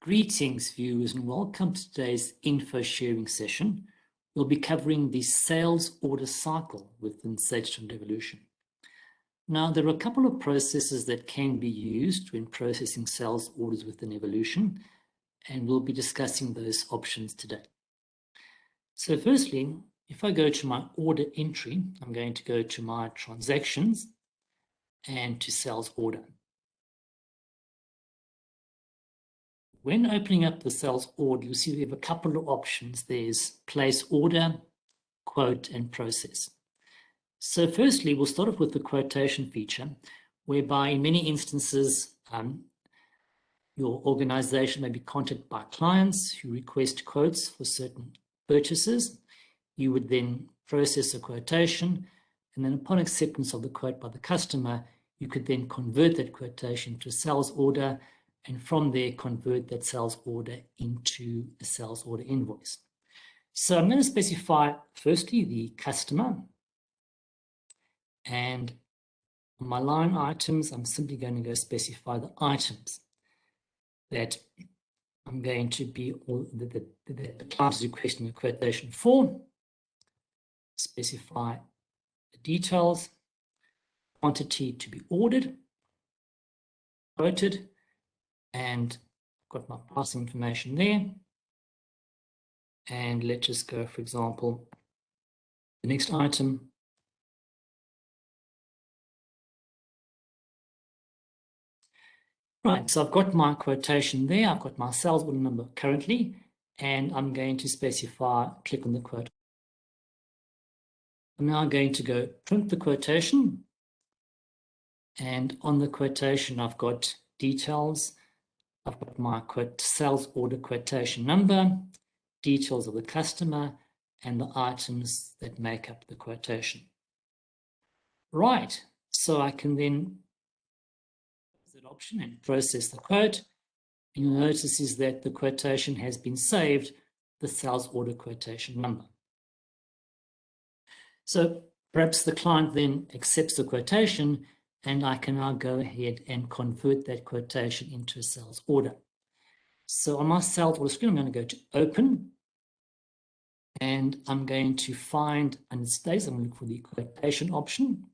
Greetings, viewers, and welcome to today's info sharing session. We'll be covering the sales order cycle within Sage Evolution. Now, there are a couple of processes that can be used when processing sales orders within Evolution, and we'll be discussing those options today. So firstly, if I go to my order entry, I'm going to go to my transactions and to sales order. When opening up the sales order, you'll see we have a couple of options. There's place order, quote, and process. So firstly, we'll start off with the quotation feature, whereby in many instances, your organization may be contacted by clients who request quotes for certain purchases. You would then process a quotation, and then upon acceptance of the quote by the customer, you could then convert that quotation to a sales order, and from there convert that sales order into a sales order invoice. So I'm going to specify firstly the customer, and on my line items, I'm simply going to go specify the items that I'm going to be, or that the client is requesting a quotation for. Specify the details, quantity to be ordered, quoted, and got my pricing information there. And let's just go, for example, the next item. Right, so I've got my quotation there. I've got my sales order number currently, and I'm going to specify, click on the quote. I'm now going to go print the quotation. And on the quotation, I've got details. I've got my sales order quotation number, details of the customer, and the items that make up the quotation. Right, so I can then use that option and process the quote. And you'll notice is that the quotation has been saved, the sales order quotation number. So perhaps the client then accepts the quotation, and I can now go ahead and convert that quotation into a sales order. So on my sales order screen, I'm going to go to open, and I'm going to find, and it stays, I'm going to look for the quotation option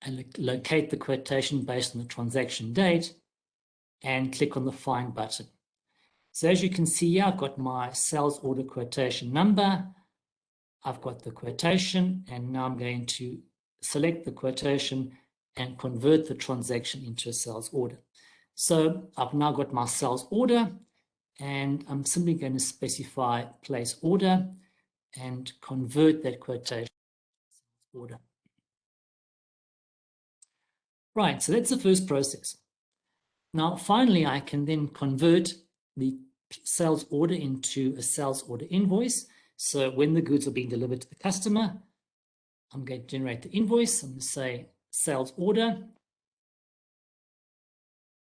and locate the quotation based on the transaction date and click on the find button. So as you can see here, I've got my sales order quotation number, I've got the quotation, and now I'm going to select the quotation and convert the transaction into a sales order. So I've now got my sales order, and I'm simply going to specify place order and convert that quotation to sales order. Right, so that's the first process. Now, finally, I can then convert the sales order into a sales order invoice. So when the goods are being delivered to the customer, I'm going to generate the invoice. I'm going to say sales order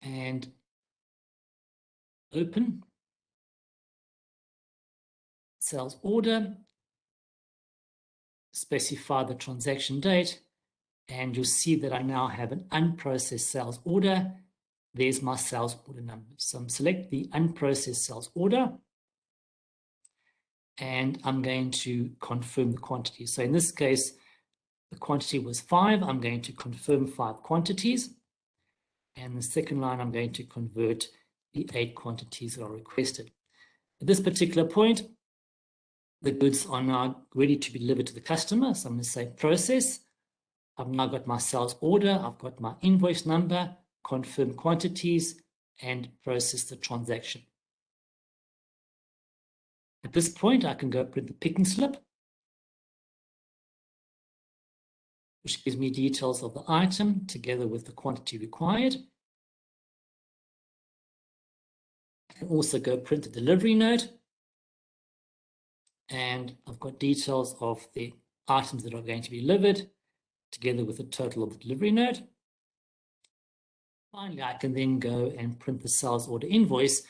and open sales order, specify the transaction date, and you'll see that I now have an unprocessed sales order. There's my sales order number. So I'm select the unprocessed sales order, and I'm going to confirm the quantity. So in this case, the quantity was 5. I'm going to confirm 5 quantities. And the second line, I'm going to convert the 8 quantities that are requested. At this particular point, the goods are now ready to be delivered to the customer. So I'm going to say process. I've now got my sales order. I've got my invoice number, confirm quantities, and process the transaction. At this point, I can go print the picking slip, which gives me details of the item together with the quantity required. I can also go print the delivery note, and I've got details of the items that are going to be delivered together with the total of the delivery note. Finally, I can then go and print the sales order invoice,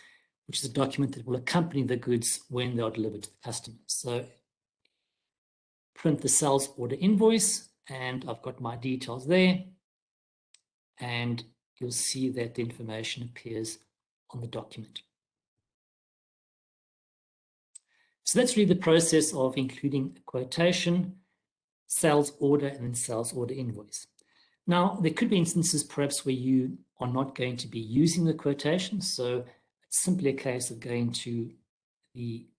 which is a document that will accompany the goods when they are delivered to the customer. So print the sales order invoice, and I've got my details there. And you'll see that the information appears on the document. So that's really the process of including a quotation, sales order, and then sales order invoice. Now, there could be instances perhaps where you are not going to be using the quotation. So it's simply a case of going to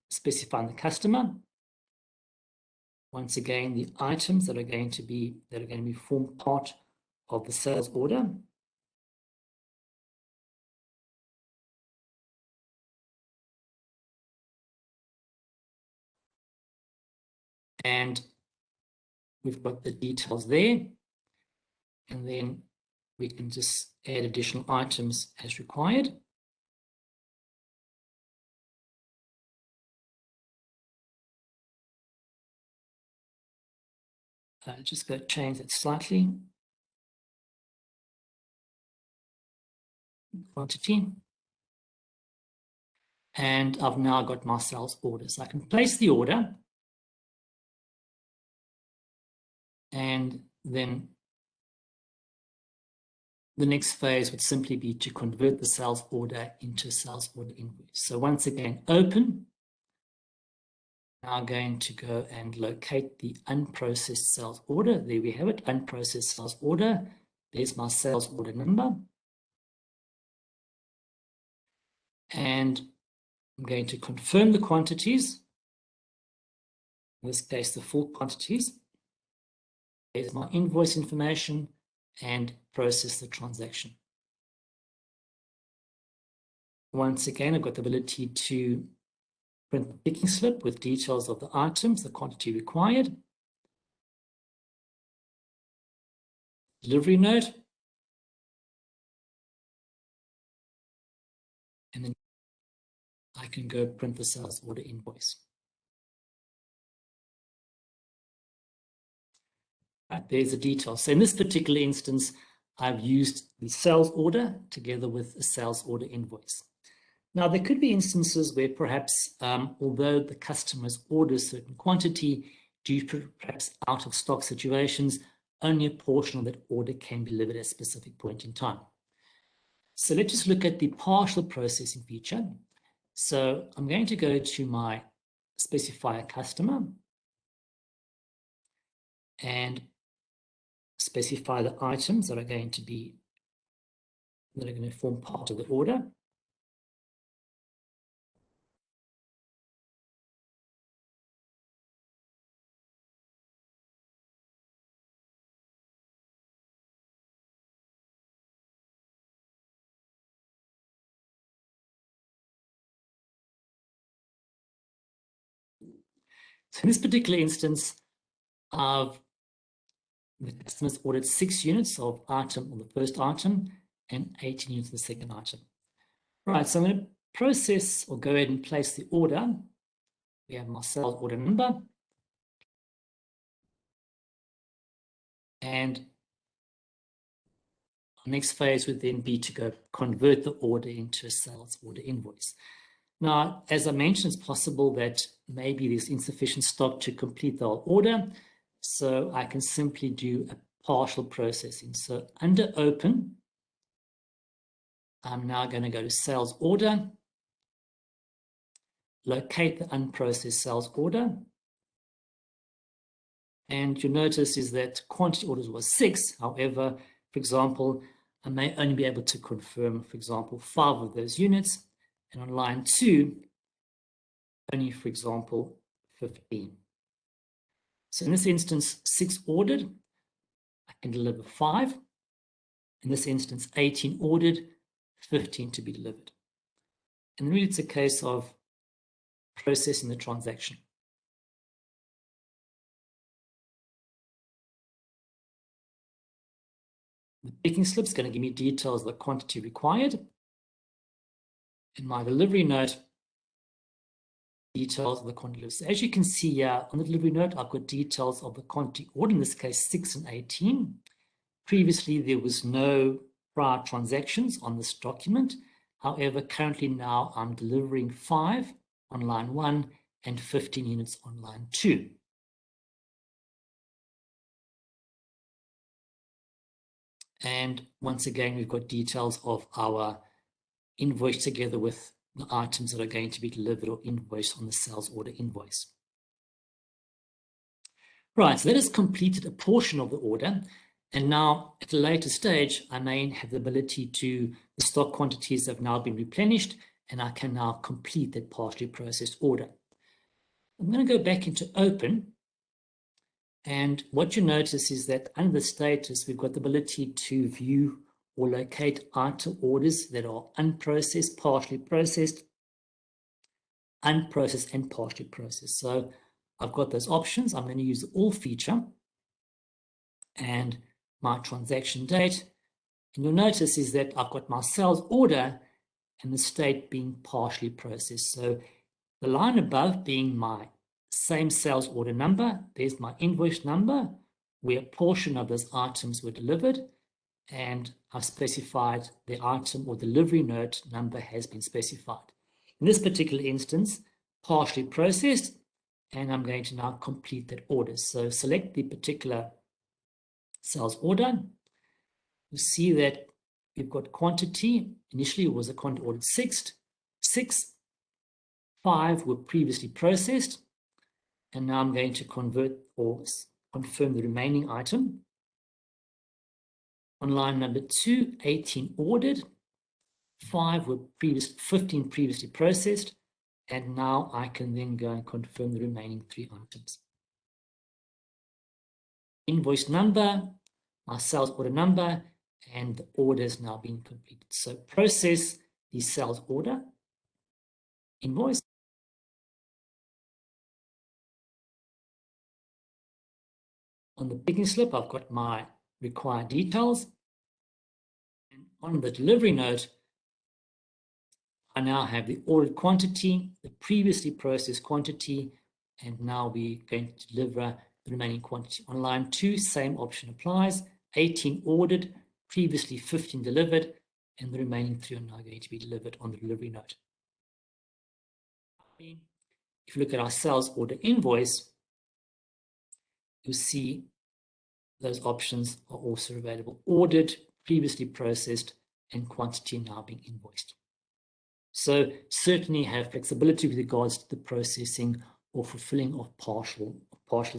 specifying the customer. Once again, the items that are going to form part of the sales order. And we've got the details there. And then we can just add additional items as required. Just going to change that slightly. Quantity. And I've now got my sales order. So I can place the order. And then the next phase would simply be to convert the sales order into a sales order invoice. So once again, open. Now going to go and locate the unprocessed sales order. There we have it, unprocessed sales order. There's my sales order number. And I'm going to confirm the quantities. In this case, the full quantities. There's my invoice information and process the transaction. Once again, I've got the ability to print the picking slip with details of the items, the quantity required. Delivery note. And then I can go print the sales order invoice. Right, there's the details. So in this particular instance, I've used the sales order together with a sales order invoice. Now, there could be instances where perhaps, although the customer's ordered a certain quantity, due to perhaps out of stock situations, only a portion of that order can be delivered at a specific point in time. So let's just look at the partial processing feature. So I'm going to go to my specify a customer and specify the items that are going to form part of the order. So in this particular instance, the customer's ordered 6 units of item on the first item and 18 units of the second item. Right, so I'm going to process or go ahead and place the order. We have my sales order number. And our next phase would then be to go convert the order into a sales order invoice. Now, as I mentioned, it's possible that maybe there's insufficient stock to complete the whole order. So I can simply do a partial processing. So under open, I'm now going to go to sales order, locate the unprocessed sales order. And you'll notice is that quantity orders was 6. However, for example, I may only be able to confirm, for example, 5 of those units. And on line 2, only, for example, 15. So in this instance, 6 ordered, I can deliver 5. In this instance, 18 ordered, 15 to be delivered. And really it's a case of processing the transaction. The picking slip is going to give me details of the quantity required. In my delivery note, details of the quantity. So as you can see here on the delivery note, I've got details of the quantity ordered, in this case 6 and 18. Previously, there was no prior transactions on this document. However, currently now I'm delivering 5 on line 1 and 15 units on line 2. And once again, we've got details of our invoice together with the items that are going to be delivered or invoiced on the sales order invoice. Right, so that has completed a portion of the order. And now at a later stage, I may have the ability to, the stock quantities have now been replenished, and I can now complete that partially processed order. I'm going to go back into Open. And what you notice is that under the status, we've got the ability to view or locate item orders that are unprocessed, partially processed, unprocessed, and partially processed. So I've got those options. I'm going to use the All feature and my transaction date. And you'll notice is that I've got my sales order and the state being partially processed. So the line above being my same sales order number, there's my invoice number, where a portion of those items were delivered, and I've specified the item or delivery note number has been specified. In this particular instance, partially processed, and I'm going to now complete that order. So select the particular sales order. You see that we've got quantity. Initially, it was a quantity ordered 6. 5 were previously processed. And now I'm going to convert or confirm the remaining item. On line number 2, 18 ordered. 15 previously processed. And now I can then go and confirm the remaining 3 items. Invoice number, my sales order number, and the order has now been completed. So process the sales order, invoice. On the picking slip, I've got my required details. And on the delivery note, I now have the ordered quantity, the previously processed quantity, and now we're going to deliver the remaining quantity. On line 2, same option applies. 18 ordered, previously 15 delivered, and the remaining 3 are now going to be delivered on the delivery note. If you look at our sales order invoice, you'll see those options are also available. Ordered, previously processed, and quantity now being invoiced. So certainly have flexibility with regards to the processing or fulfilling of partial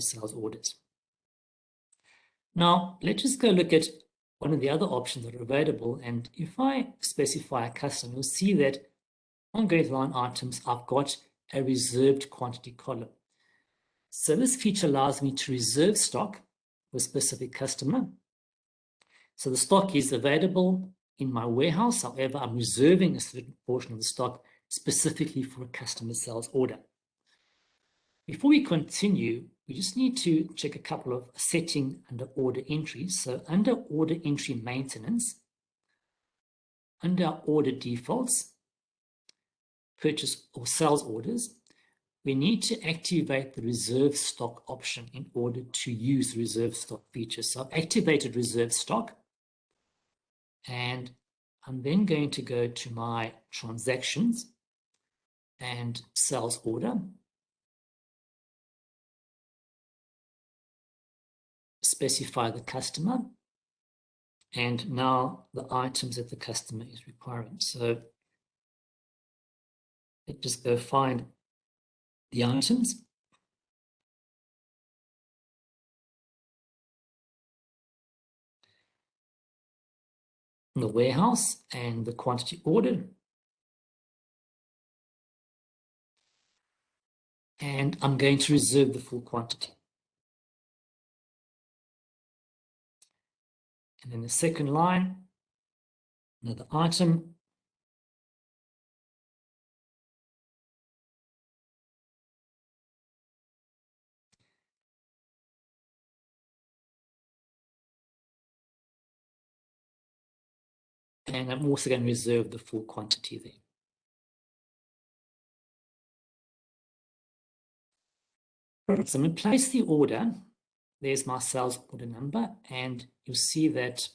sales orders. Now, let's just go look at one of the other options that are available. And if I specify a custom, you'll see that on Great Line items, I've got a reserved quantity column. So this feature allows me to reserve stock for a specific customer. So the stock is available in my warehouse. However, I'm reserving a certain portion of the stock specifically for a customer sales order. Before we continue, we just need to check a couple of settings under order entries. So under order entry maintenance, under order defaults, purchase or sales orders, we need to activate the reserve stock option in order to use the reserve stock feature. So I've activated reserve stock, and I'm then going to go to my transactions and sales order. Specify the customer, and now the items that the customer is requiring. So let's just go find the items. In the warehouse and the quantity ordered. And I'm going to reserve the full quantity. And then the second line, another item. And I'm also going to reserve the full quantity there. So I'm going to place the order. There's my sales order number, and you'll see that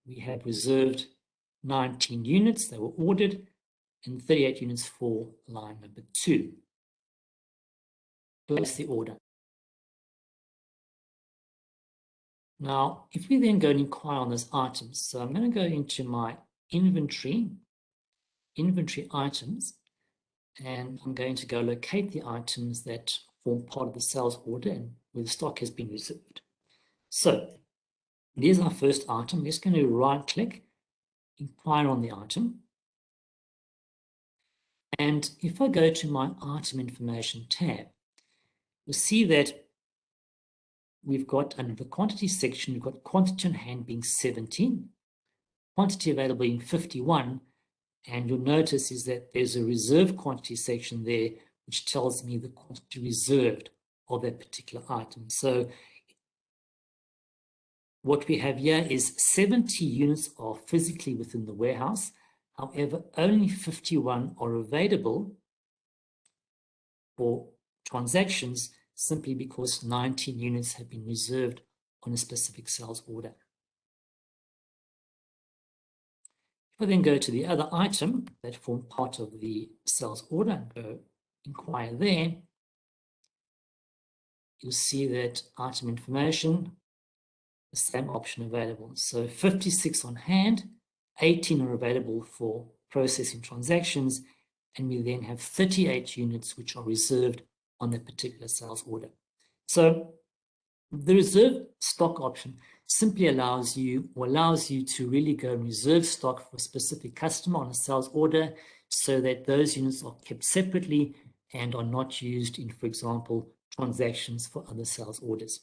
we have reserved 19 units that were ordered and 38 units for line number 2. Place the order. Now, if we then go and inquire on those items, so I'm going to go into my inventory items, and I'm going to go locate the items that form part of the sales order and where the stock has been reserved. So there's our first item. I'm just going to right click, inquire on the item. And if I go to my item information tab, you'll see that we've got under the quantity section, we've got quantity on hand being 17, quantity available being 51, and you'll notice is that there's a reserve quantity section there, which tells me the quantity reserved of that particular item. So what we have here is 70 units are physically within the warehouse. However, only 51 are available for transactions simply because 19 units have been reserved on a specific sales order. If I then go to the other item that formed part of the sales order and go inquire there, you'll see that item information, the same option available. So 56 on hand, 18 are available for processing transactions, and we then have 38 units which are reserved on that particular sales order. So the reserve stock option simply allows you to really go and reserve stock for a specific customer on a sales order so that those units are kept separately and are not used in, for example, transactions for other sales orders.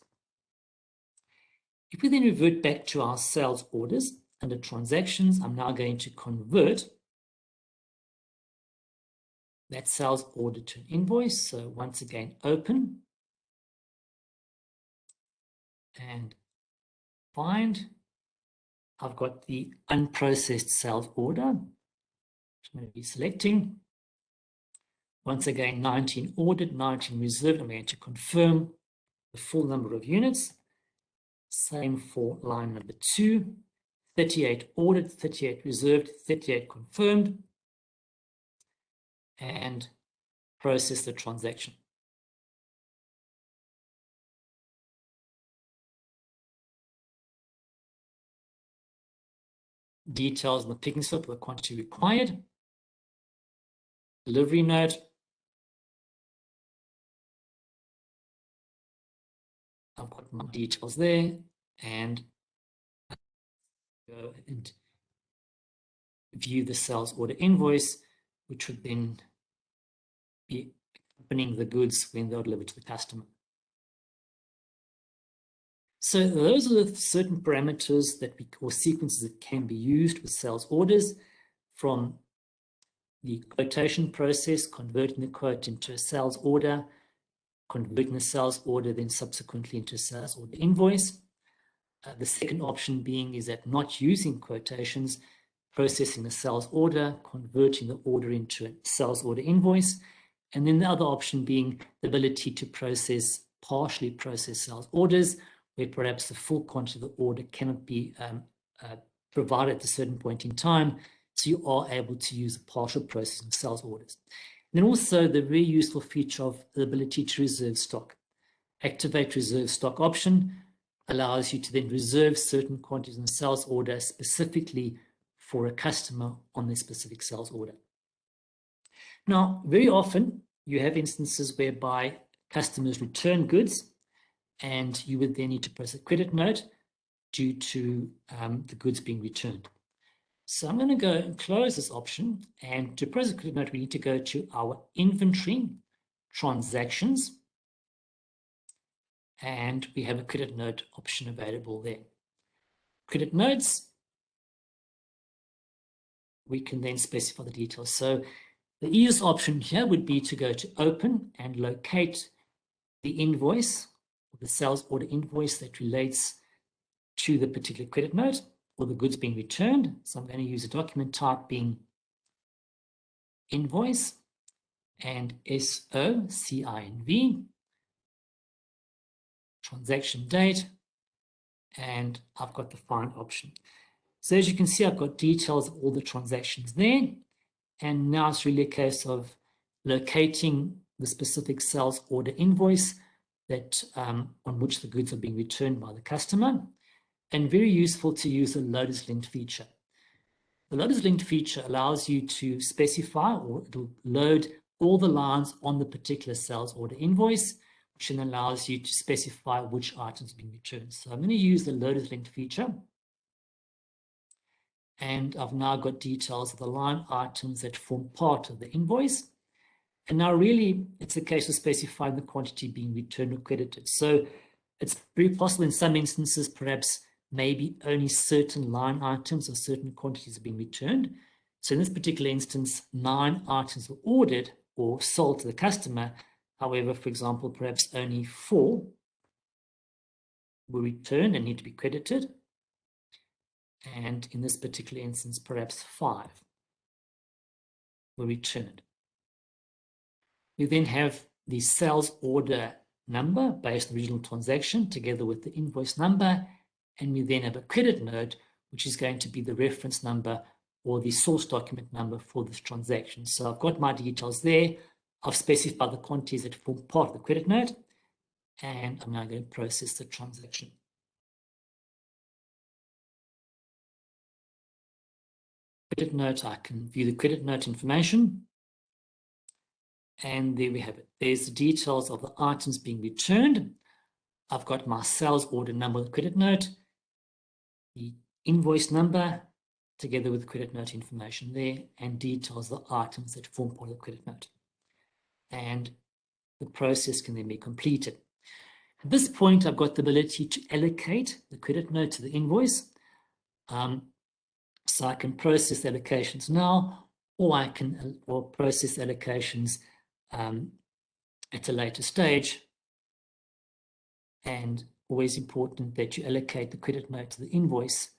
If we then revert back to our sales orders under transactions, I'm now going to convert that sales order to an invoice. So once again, open and find. I've got the unprocessed sales order, which I'm going to be selecting. Once again, 19 ordered, 19 reserved. I'm going to confirm the full number of units. Same for line number 2. 38 ordered, 38 reserved, 38 confirmed. And process the transaction. Details on the picking slip, the quantity required. Delivery note. I've got my details there, and go and view the sales order invoice, which would then be accompanying the goods when they're delivered to the customer. So those are the certain parameters that or sequences that can be used with sales orders, from the quotation process, converting the quote into a sales order, converting the sales order then subsequently into a sales order invoice. The second option being is that not using quotations, processing a sales order, converting the order into a sales order invoice, and then the other option being the ability to partially process sales orders, where perhaps the full quantity of the order cannot be provided at a certain point in time, so you are able to use a partial processing of sales orders. And then also the very useful feature of the ability to reserve stock. Activate reserve stock option allows you to then reserve certain quantities in a sales order specifically for a customer on their specific sales order. Now, very often you have instances whereby customers return goods and you would then need to press a credit note due to the goods being returned. So I'm going to go and close this option, and to press a credit note, we need to go to our inventory transactions, and we have a credit note option available there. Credit notes, we can then specify the details. So the easiest option here would be to go to open and locate the invoice, or the sales order invoice that relates to the particular credit note or the goods being returned. So I'm going to use a document type being invoice and SOCINV, transaction date, and I've got the find option. So as you can see, I've got details of all the transactions there, and now it's really a case of locating the specific sales order invoice that on which the goods are being returned by the customer. and very useful to use the loaders linked feature. The loaders linked feature allows you to specify, or it'll load all the lines on the particular sales order invoice, which then allows you to specify which items are being returned. So I'm going to use the loaders linked feature. And I've now got details of the line items that form part of the invoice. And now really, it's a case of specifying the quantity being returned or credited. So it's very possible in some instances, perhaps maybe only certain line items or certain quantities are being returned. So in this particular instance, 9 items were ordered or sold to the customer. However, for example, perhaps only 4 were returned and need to be credited. And in this particular instance, perhaps 5 were returned. We then have the sales order number based on the original transaction together with the invoice number. And we then have a credit note, which is going to be the reference number or the source document number for this transaction. So I've got my details there. I've specified the quantities that form part of the credit note. And I'm now going to process the transaction. Credit note, I can view the credit note information. And there we have it. There's the details of the items being returned. I've got my sales order number, the credit note, the invoice number, together with the credit note information there, and details of the items that form part of the credit note. And the process can then be completed. At this point, I've got the ability to allocate the credit note to the invoice. So I can process the allocations now, or I can process allocations at a later stage. And always important that you allocate the credit note to the invoice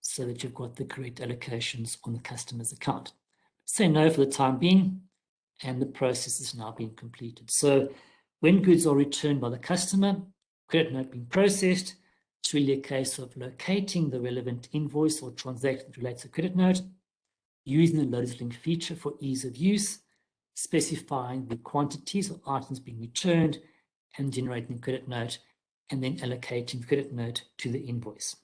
so that you've got the correct allocations on the customer's account. Say no for the time being, and the process is now being completed. So when goods are returned by the customer, credit note being processed, it's really a case of locating the relevant invoice or transaction that relates to credit note, using the loaders linked feature for ease of use, specifying the quantities of items being returned, and generating the credit note, and then allocating the credit note to the invoice.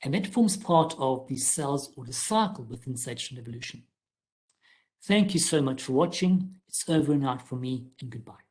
And that forms part of the sales order cycle within Sage Evolution. Thank you so much for watching. It's over and out for me, and goodbye.